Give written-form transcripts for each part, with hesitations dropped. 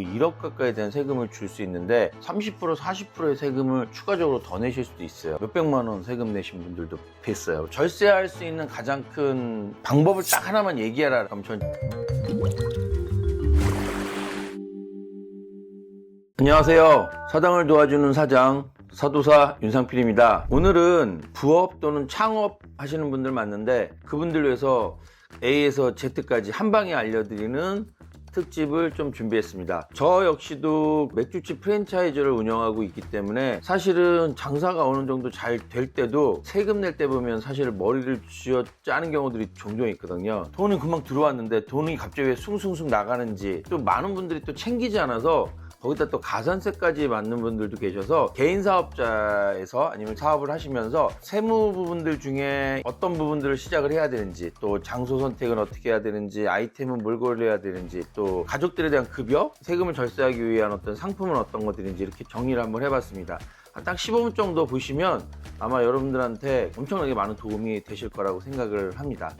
거의 1억 가까이 되는 세금을 줄 수 있는데 30% 40%의 세금을 추가적으로 더 내실 수도 있어요. 몇백만 원 세금 내신 분들도 뵀어요. 절세할 수 있는 가장 큰 방법을 딱 하나만 얘기하라 그럼 전 안녕하세요. 사당을 도와주는 사장 사도사 윤상필입니다. 오늘은 부업 또는 창업 하시는 분들 많은데 그분들 위해서 A에서 Z까지 한 방에 알려드리는 특집을 좀 준비했습니다. 저 역시도 맥주집 프랜차이즈를 운영하고 있기 때문에 사실은 장사가 어느 정도 잘 될 때도 세금 낼 때 보면 사실 머리를 쥐어 짜는 경우들이 종종 있거든요. 돈은 금방 들어왔는데 돈이 갑자기 왜 숭숭숭 나가는지, 또 많은 분들이 또 챙기지 않아서 거기다 또 가산세까지 받는 분들도 계셔서 개인 사업자에서 아니면 사업을 하시면서 세무 부분들 중에 어떤 부분들을 시작을 해야 되는지, 또 장소 선택은 어떻게 해야 되는지, 아이템은 뭘 고려해야 되는지, 또 가족들에 대한 급여, 세금을 절세하기 위한 어떤 상품은 어떤 것들인지 이렇게 정리를 한번 해봤습니다. 딱 15분 정도 보시면 아마 여러분들한테 엄청나게 많은 도움이 되실 거라고 생각을 합니다.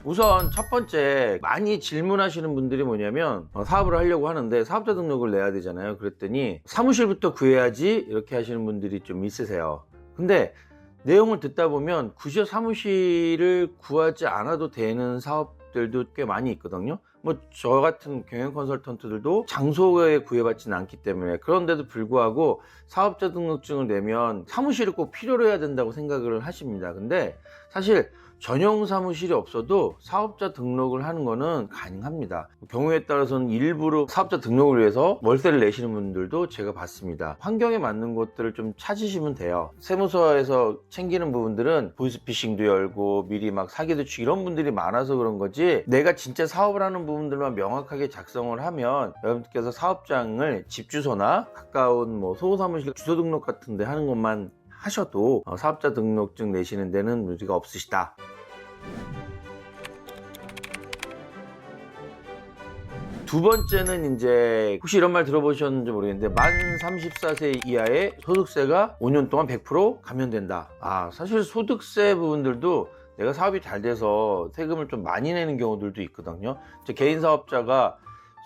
우선 첫 번째 많이 질문하시는 분들이 뭐냐면 사업을 하려고 하는데 사업자 등록을 내야 되잖아요. 그랬더니 사무실부터 구해야지 이렇게 하시는 분들이 좀 있으세요. 근데 내용을 듣다 보면 굳이 사무실을 구하지 않아도 되는 사업들도 꽤 많이 있거든요. 뭐 저 같은 경영 컨설턴트들도 장소에 구애받지는 않기 때문에, 그런데도 불구하고 사업자 등록증을 내면 사무실을 꼭 필요로 해야 된다고 생각을 하십니다. 근데 사실 전용 사무실이 없어도 사업자 등록을 하는 거는 가능합니다. 경우에 따라서는 일부러 사업자 등록을 위해서 월세를 내시는 분들도 제가 봤습니다. 환경에 맞는 곳들을 좀 찾으시면 돼요. 세무서에서 챙기는 부분들은 보이스피싱도 열고 미리 막 사기도 치고 이런 분들이 많아서 그런 거지, 내가 진짜 사업을 하는 부분들만 명확하게 작성을 하면 여러분께서 사업장을 집 주소나 가까운 뭐 소사무실 주소 등록 같은 데 하는 것만 하셔도 사업자 등록증 내시는 데는 문제가 없으시다. 두 번째는 이제 혹시 이런 말 들어보셨는지 모르겠는데 만 34세 이하의 소득세가 5년 동안 100% 감면된다. 사실 소득세 부분들도 내가 사업이 잘 돼서 세금을 좀 많이 내는 경우들도 있거든요. 개인 사업자가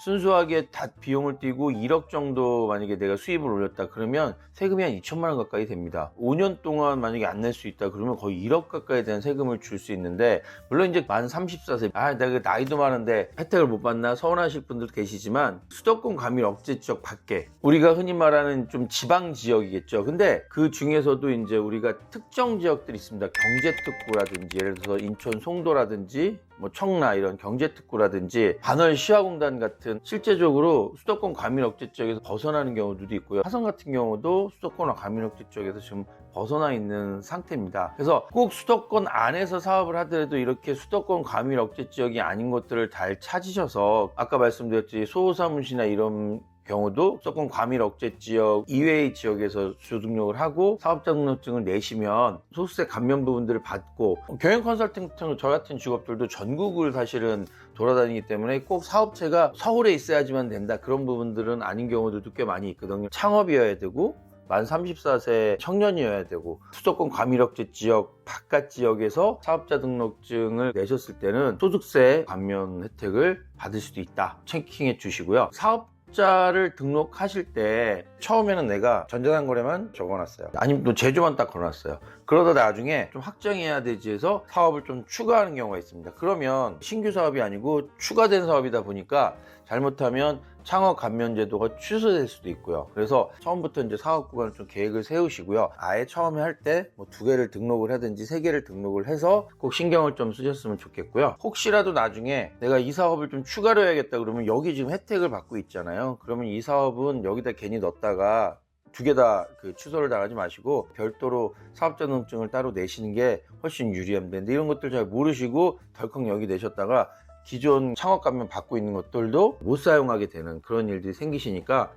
순수하게 다 비용을 띄고 1억 정도 만약에 내가 수입을 올렸다 그러면 세금이 한 2천만 원 가까이 됩니다. 5년 동안 만약에 안 낼 수 있다 그러면 거의 1억 가까이 되는 세금을 줄 수 있는데, 물론 이제 만 34세 내가 나이도 많은데 혜택을 못 받나 서운하실 분들도 계시지만, 수도권 과밀 억제 지역 밖에 우리가 흔히 말하는 좀 지방 지역이겠죠. 근데 그 중에서도 이제 우리가 특정 지역들이 있습니다. 경제특구라든지 예를 들어서 인천 송도라든지 뭐 청라 이런 경제특구라든지 반월 시화공단 같은 실제적으로 수도권 과밀 억제 지역에서 벗어나는 경우들도 있고요. 화성 같은 경우도 수도권 과밀 억제 지역에서 지금 벗어나 있는 상태입니다. 그래서 꼭 수도권 안에서 사업을 하더라도 이렇게 수도권 과밀 억제 지역이 아닌 것들을 잘 찾으셔서, 아까 말씀드렸듯이 소사무실이나 이런 경우도 수도권 과밀 억제 지역 이외의 지역에서 주소 등록을 하고 사업자 등록증을 내시면 소득세 감면 부분들을 받고, 경영 컨설팅 같은 저 같은 직업들도 전국을 사실은 돌아다니기 때문에 꼭 사업체가 서울에 있어야지만 된다 그런 부분들은 아닌 경우들도 꽤 많이 있거든요. 창업이어야 되고 만 34세 청년이어야 되고 수도권 과밀 억제 지역 바깥 지역에서 사업자 등록증을 내셨을 때는 소득세 감면 혜택을 받을 수도 있다. 체킹해 주시고요. 사업자를 등록하실 때 처음에는 내가 전자상거래만 적어놨어요. 아니면 또 제조만 딱 걸어놨어요. 그러다 나중에 좀 확정해야 되지 해서 사업을 좀 추가하는 경우가 있습니다. 그러면 신규 사업이 아니고 추가된 사업이다 보니까 잘못하면 창업 감면 제도가 취소될 수도 있고요. 그래서 처음부터 이제 사업 구간을 좀 계획을 세우시고요. 아예 처음에 할 때 뭐 2개를 등록을 하든지 3개를 등록을 해서 꼭 신경을 좀 쓰셨으면 좋겠고요. 혹시라도 나중에 내가 이 사업을 좀 추가로 해야겠다 그러면 여기 지금 혜택을 받고 있잖아요. 그러면 이 사업은 여기다 괜히 넣었다가 2개 다 취소를 당하지 마시고 별도로 사업자 등록증을 따로 내시는 게 훨씬 유리합니다. 근데 이런 것들 잘 모르시고 덜컥 여기 내셨다가 기존 창업 감면 받고 있는 것들도 못 사용하게 되는 그런 일들이 생기시니까,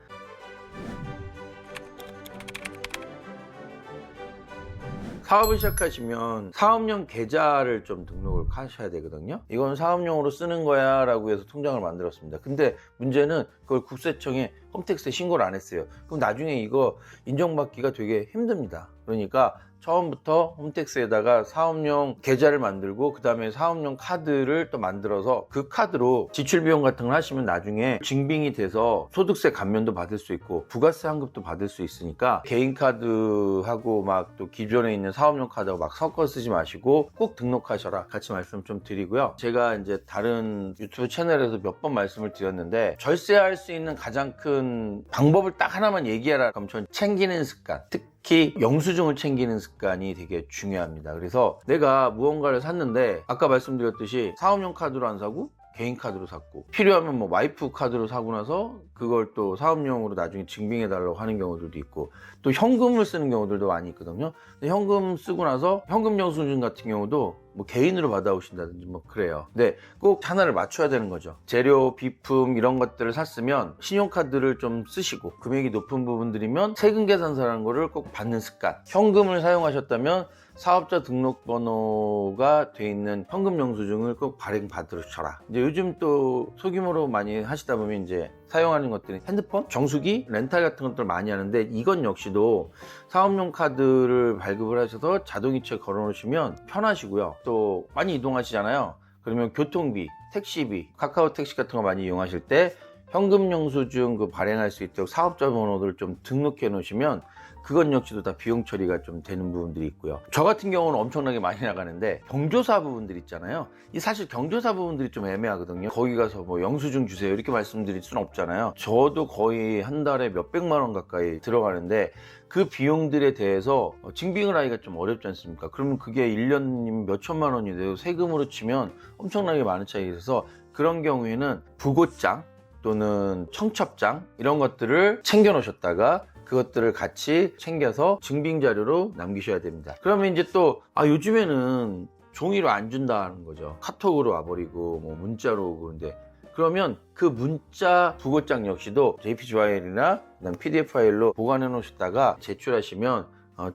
사업을 시작하시면 사업용 계좌를 좀 등록을 하셔야 되거든요. 이건 사업용으로 쓰는 거야 라고 해서 통장을 만들었습니다. 근데 문제는 그걸 국세청에 홈택스에 신고를 안 했어요. 그럼 나중에 이거 인정받기가 되게 힘듭니다. 그러니까 처음부터 홈택스에다가 사업용 계좌를 만들고 그 다음에 사업용 카드를 또 만들어서 그 카드로 지출 비용 같은 걸 하시면 나중에 증빙이 돼서 소득세 감면도 받을 수 있고 부가세 환급도 받을 수 있으니까 개인 카드하고 막 또 기존에 있는 사업용 카드하고 막 섞어 쓰지 마시고 꼭 등록하셔라 같이 말씀 좀 드리고요. 제가 이제 다른 유튜브 채널에서 몇 번 말씀을 드렸는데 절세할 수 있는 가장 큰 방법을 딱 하나만 얘기하라 그럼 전 챙기는 습관, 특히 영수증을 챙기는 습관이 되게 중요합니다. 그래서 내가 무언가를 샀는데 아까 말씀드렸듯이 사업용 카드로 안 사고 개인 카드로 샀고 필요하면 뭐 와이프 카드로 사고 나서 그걸 또 사업용으로 나중에 증빙해 달라고 하는 경우들도 있고 또 현금을 쓰는 경우들도 많이 있거든요. 근데 현금 쓰고 나서 현금 영수증 같은 경우도 뭐 개인으로 받아오신다든지 뭐 그래요. 근데 꼭 하나를 맞춰야 되는 거죠. 재료, 비품 이런 것들을 샀으면 신용카드를 좀 쓰시고 금액이 높은 부분들이면 세금 계산서라는 거를 꼭 받는 습관. 현금을 사용하셨다면 사업자 등록번호가 돼 있는 현금 영수증을 꼭 발행 받으셔라. 이제 요즘 또 소규모로 많이 하시다 보면 이제 사용하는 것들이 핸드폰, 정수기, 렌탈 같은 것들 많이 하는데 이건 역시도 사업용 카드를 발급을 하셔서 자동이체 걸어 놓으시면 편하시고요. 또 많이 이동하시잖아요. 그러면 교통비, 택시비, 카카오 택시 같은 거 많이 이용하실 때 현금 영수증 그 발행할 수 있도록 사업자 번호를 좀 등록해 놓으시면 그건 역시도 다 비용 처리가 좀 되는 부분들이 있고요. 저 같은 경우는 엄청나게 많이 나가는데 경조사 부분들 있잖아요. 이 사실 경조사 부분들이 좀 애매하거든요. 거기 가서 뭐 영수증 주세요 이렇게 말씀드릴 수는 없잖아요. 저도 거의 한 달에 몇백만 원 가까이 들어가는데 그 비용들에 대해서 증빙을 하기가 좀 어렵지 않습니까? 그러면 그게 1년이면 몇천만 원이 돼요. 세금으로 치면 엄청나게 많은 차이가 있어서 그런 경우에는 부고장 또는 청첩장 이런 것들을 챙겨 놓으셨다가 그것들을 같이 챙겨서 증빙 자료로 남기셔야 됩니다. 그러면 이제 또 요즘에는 종이로 안 준다는 거죠. 카톡으로 와버리고 뭐 문자로 오고 그런데 그러면 그 문자 부고장 역시도 JPG 파일이나 PDF 파일로 보관해 놓으셨다가 제출하시면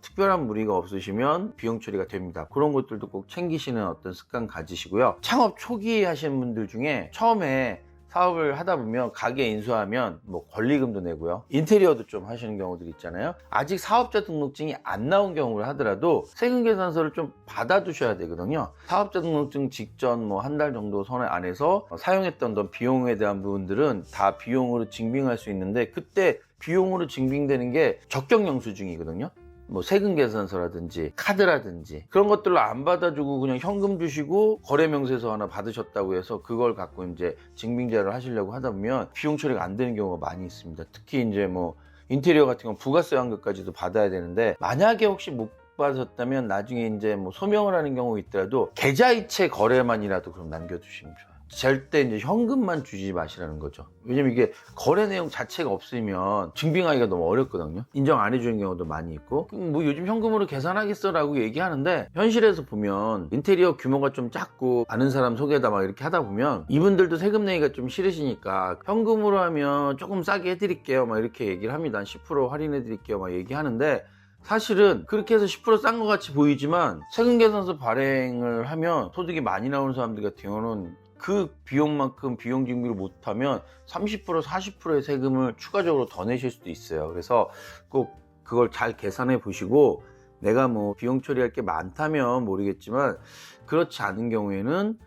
특별한 무리가 없으시면 비용 처리가 됩니다. 그런 것들도 꼭 챙기시는 어떤 습관 가지시고요. 창업 초기 하시는 분들 중에 처음에 사업을 하다 보면 가게 인수하면 뭐 권리금도 내고요. 인테리어도 좀 하시는 경우들 있잖아요. 아직 사업자 등록증이 안 나온 경우를 하더라도 세금 계산서를 좀 받아두셔야 되거든요. 사업자 등록증 직전 뭐 한 달 정도 선에 안에서 사용했던 비용에 대한 부분들은 다 비용으로 증빙할 수 있는데 그때 비용으로 증빙되는 게 적격 영수증이거든요. 뭐 세금 계산서라든지 카드라든지 그런 것들로 안 받아주고 그냥 현금 주시고 거래 명세서 하나 받으셨다고 해서 그걸 갖고 이제 증빙자를 하시려고 하다 보면 비용 처리가 안 되는 경우가 많이 있습니다. 특히 이제 뭐 인테리어 같은 건 부가세 환급까지도 받아야 되는데 만약에 혹시 못 받으셨다면 나중에 이제 뭐 소명을 하는 경우 있더라도 계좌이체 거래만이라도 그럼 남겨두시면 좋아요. 절대 이제 현금만 주지 마시라는 거죠. 왜냐면 이게 거래 내용 자체가 없으면 증빙하기가 너무 어렵거든요. 인정 안 해주는 경우도 많이 있고 뭐 요즘 현금으로 계산하겠어 라고 얘기하는데 현실에서 보면 인테리어 규모가 좀 작고 아는 사람 소개다 막 이렇게 하다 보면 이분들도 세금 내기가 좀 싫으시니까 현금으로 하면 조금 싸게 해드릴게요 막 이렇게 얘기를 합니다. 10% 할인해 드릴게요 막 얘기하는데 사실은 그렇게 해서 10% 싼 것 같이 보이지만 세금 계산서 발행을 하면 소득이 많이 나오는 사람들 같은 경우는 그 비용만큼 비용 증빙을 못하면 30% 40%의 세금을 추가적으로 더 내실 수도 있어요. 그래서 꼭 그걸 잘 계산해 보시고 내가 뭐 비용 처리할 게 많다면 모르겠지만 그렇지 않은 경우에는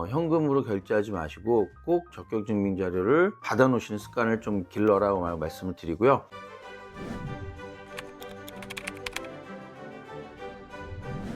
현금으로 결제하지 마시고 꼭 적격 증빙 자료를 받아 놓으시는 습관을 좀 길러라고 말씀을 드리고요.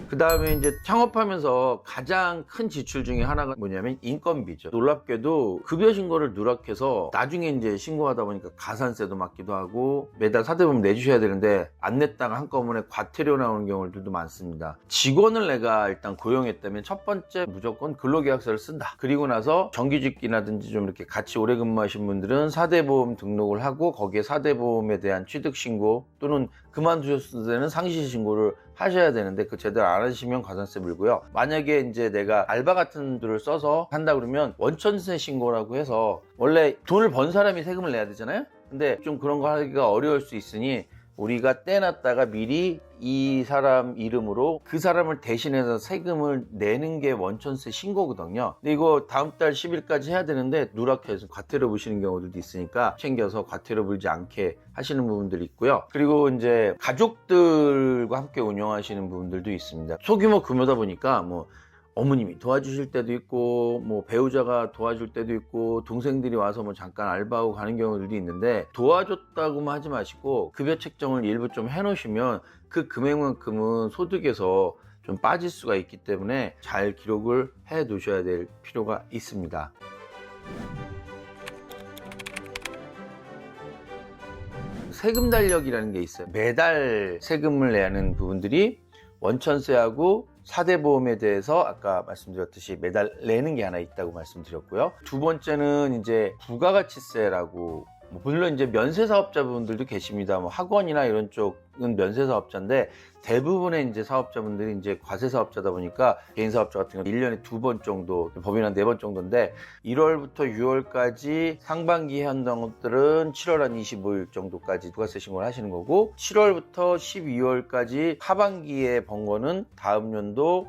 그 다음에 이제 창업하면서 가장 큰 지출 중에 하나가 뭐냐면 인건비죠. 놀랍게도 급여 신고를 누락해서 나중에 이제 신고하다 보니까 가산세도 맞기도 하고 매달 사대보험 내주셔야 되는데 안 냈다가 한꺼번에 과태료 나오는 경우들도 많습니다. 직원을 내가 일단 고용했다면 첫 번째 무조건 근로계약서를 쓴다. 그리고 나서 정규직이라든지 좀 이렇게 같이 오래 근무하신 분들은 사대보험 등록을 하고 거기에 사대보험에 대한 취득신고 또는 그만두셨을 때는 상시신고를 하셔야 되는데 그 제대로 안 하시면 과산세 물고요. 만약에 이제 내가 알바 같은 분들을 써서 한다 그러면 원천세 신고라고 해서 원래 돈을 번 사람이 세금을 내야 되잖아요. 근데 좀 그런 거 하기가 어려울 수 있으니 우리가 떼놨다가 미리 이 사람 이름으로 그 사람을 대신해서 세금을 내는 게 원천세 신고거든요. 근데 이거 다음 달 10일까지 해야 되는데 누락해서 과태료 부시는 경우들도 있으니까 챙겨서 과태료 불지 않게 하시는 부분들이 있고요. 그리고 이제 가족들과 함께 운영하시는 부분들도 있습니다. 소규모 규모다 보니까 뭐 어머님이 도와주실 때도 있고 뭐 배우자가 도와줄 때도 있고 동생들이 와서 뭐 잠깐 알바하고 가는 경우들도 있는데, 도와줬다고만 하지 마시고 급여 책정을 일부 좀 해놓으시면 그 금액만큼은 소득에서 좀 빠질 수가 있기 때문에 잘 기록을 해 놓으셔야 될 필요가 있습니다. 세금 달력이라는 게 있어요. 매달 세금을 내야 하는 부분들이 원천세하고 4대 보험에 대해서 아까 말씀드렸듯이 매달 내는 게 하나 있다고 말씀드렸고요. 두 번째는 이제 부가가치세라고, 물론 이제 면세사업자분들도 계십니다. 뭐 학원이나 이런 쪽은 면세사업자인데 대부분의 이제 사업자분들이 이제 과세사업자다 보니까 개인사업자 같은 경우는 1년에 2번 정도, 법인은 한 4번 정도인데 1월부터 6월까지 상반기에 한다는 것들은 7월 한 25일 정도까지 부가세 신고를 하시는 거고, 7월부터 12월까지 하반기에 번 거는 다음 연도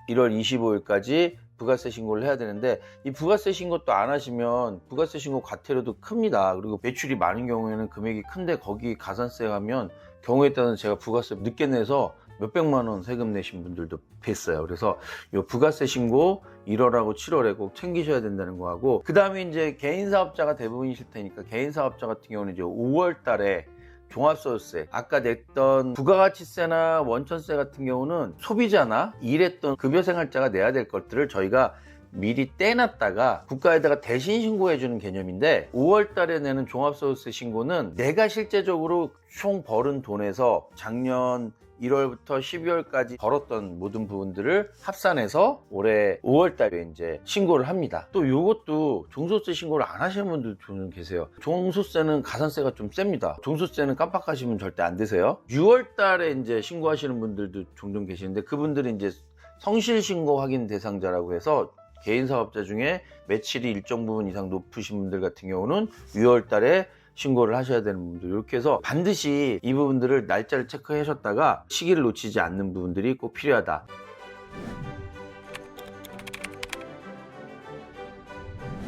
1월 25일까지 부가세 신고를 해야 되는데, 이 부가세 신고 또 안 하시면 부가세 신고 과태료도 큽니다. 그리고 매출이 많은 경우에는 금액이 큰데 거기 가산세 하면 경우에 따라서 제가 부가세 늦게 내서 몇백만 원 세금 내신 분들도 뵀어요. 그래서 이 부가세 신고 1월하고 7월에 꼭 챙기셔야 된다는 거하고, 그 다음에 이제 개인사업자가 대부분이실 테니까 개인사업자 같은 경우는 이제 5월 달에 종합소득세, 아까 냈던 부가가치세나 원천세 같은 경우는 소비자나 일했던 급여생활자가 내야 될 것들을 저희가 미리 떼놨다가 국가에다가 대신 신고해주는 개념인데, 5월 달에 내는 종합소득세 신고는 내가 실제적으로 총 벌은 돈에서 작년 1월부터 12월까지 벌었던 모든 부분들을 합산해서 올해 5월 달에 이제 신고를 합니다. 또 요것도 종소세 신고를 안 하시는 분들도 좀 계세요. 종소세는 가산세가 좀 셉니다. 종소세는 깜빡하시면 절대 안 되세요. 6월 달에 이제 신고하시는 분들도 종종 계시는데, 그분들이 이제 성실신고 확인 대상자라고 해서 개인사업자 중에 매출이 일정 부분 이상 높으신 분들 같은 경우는 6월 달에 신고를 하셔야 되는 분들, 이렇게 해서 반드시 이 부분들을 날짜를 체크해 하셨다가 시기를 놓치지 않는 부분들이 꼭 필요하다.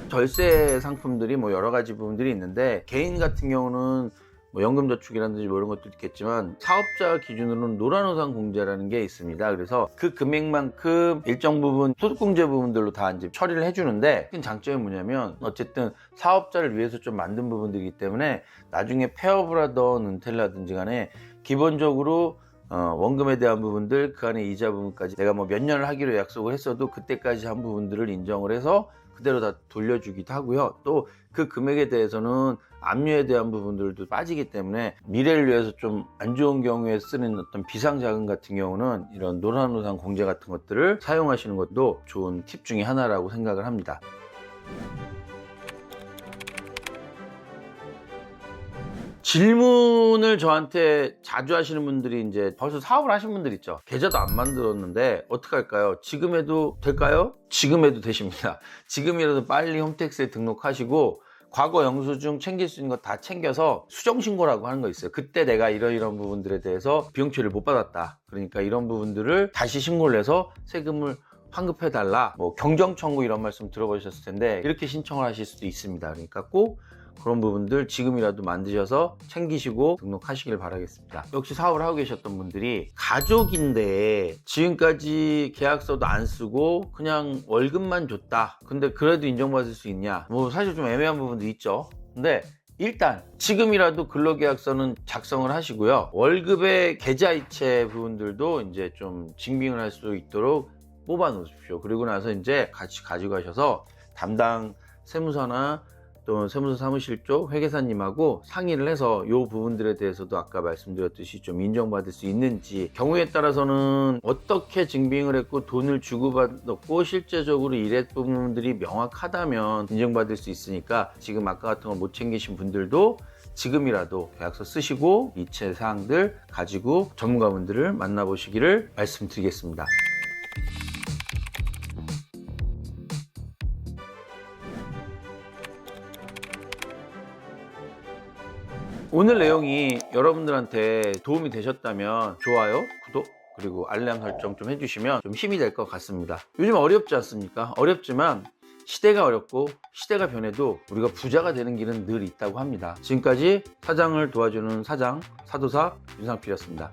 절세 상품들이 뭐 여러 가지 부분들이 있는데, 개인 같은 경우는 뭐 연금저축이라든지 뭐 이런 것도 있겠지만 사업자 기준으로는 노란우산 공제라는 게 있습니다. 그래서 그 금액만큼 일정 부분 소득공제 부분들로 다 이제 처리를 해주는데, 큰 장점이 뭐냐면 어쨌든 사업자를 위해서 좀 만든 부분들이기 때문에 나중에 폐업을 하던 은퇴라든지 간에 기본적으로 원금에 대한 부분들, 그 안에 이자 부분까지 내가 뭐 몇 년을 하기로 약속을 했어도 그때까지 한 부분들을 인정을 해서 그대로 다 돌려주기도 하고요. 또 그 금액에 대해서는 압류에 대한 부분들도 빠지기 때문에 미래를 위해서 좀 안 좋은 경우에 쓰는 어떤 비상자금 같은 경우는 이런 노란우산 공제 같은 것들을 사용하시는 것도 좋은 팁 중에 하나라고 생각을 합니다. 질문을 저한테 자주 하시는 분들이 이제 벌써 사업을 하신 분들 있죠. 계좌도 안 만들었는데 어떻게 할까요? 지금 해도 될까요? 지금 해도 되십니다. 지금이라도 빨리 홈택스에 등록하시고 과거 영수증 챙길 수 있는 거 다 챙겨서 수정신고라고 하는 거 있어요. 그때 내가 이런 부분들에 대해서 비용 처리를 못 받았다. 그러니까 이런 부분들을 다시 신고를 해서 세금을 환급해달라. 뭐 경정청구 이런 말씀 들어보셨을 텐데 이렇게 신청을 하실 수도 있습니다. 그러니까 꼭 그런 부분들 지금이라도 만드셔서 챙기시고 등록하시길 바라겠습니다. 역시 사업을 하고 계셨던 분들이 가족인데 지금까지 계약서도 안 쓰고 그냥 월급만 줬다. 근데 그래도 인정받을 수 있냐? 뭐 사실 좀 애매한 부분도 있죠. 근데 일단 지금이라도 근로계약서는 작성을 하시고요. 월급의 계좌이체 부분들도 이제 좀 증빙을 할 수 있도록 뽑아 놓으십시오. 그리고 나서 이제 같이 가지고 가셔서 담당 세무서나 또 세무서 사무실 쪽 회계사님하고 상의를 해서 이 부분들에 대해서도 아까 말씀드렸듯이 좀 인정받을 수 있는지, 경우에 따라서는 어떻게 증빙을 했고 돈을 주고받았고 실제적으로 일했던 부분들이 명확하다면 인정받을 수 있으니까 지금 아까 같은 거 못 챙기신 분들도 지금이라도 계약서 쓰시고 이체 사항들 가지고 전문가분들을 만나보시기를 말씀드리겠습니다. 오늘 내용이 여러분들한테 도움이 되셨다면 좋아요, 구독, 그리고 알람 설정 좀 해주시면 좀 힘이 될 것 같습니다. 요즘 어렵지 않습니까? 어렵지만 시대가 어렵고 시대가 변해도 우리가 부자가 되는 길은 늘 있다고 합니다. 지금까지 사장을 도와주는 사장, 사도사 윤상필이었습니다.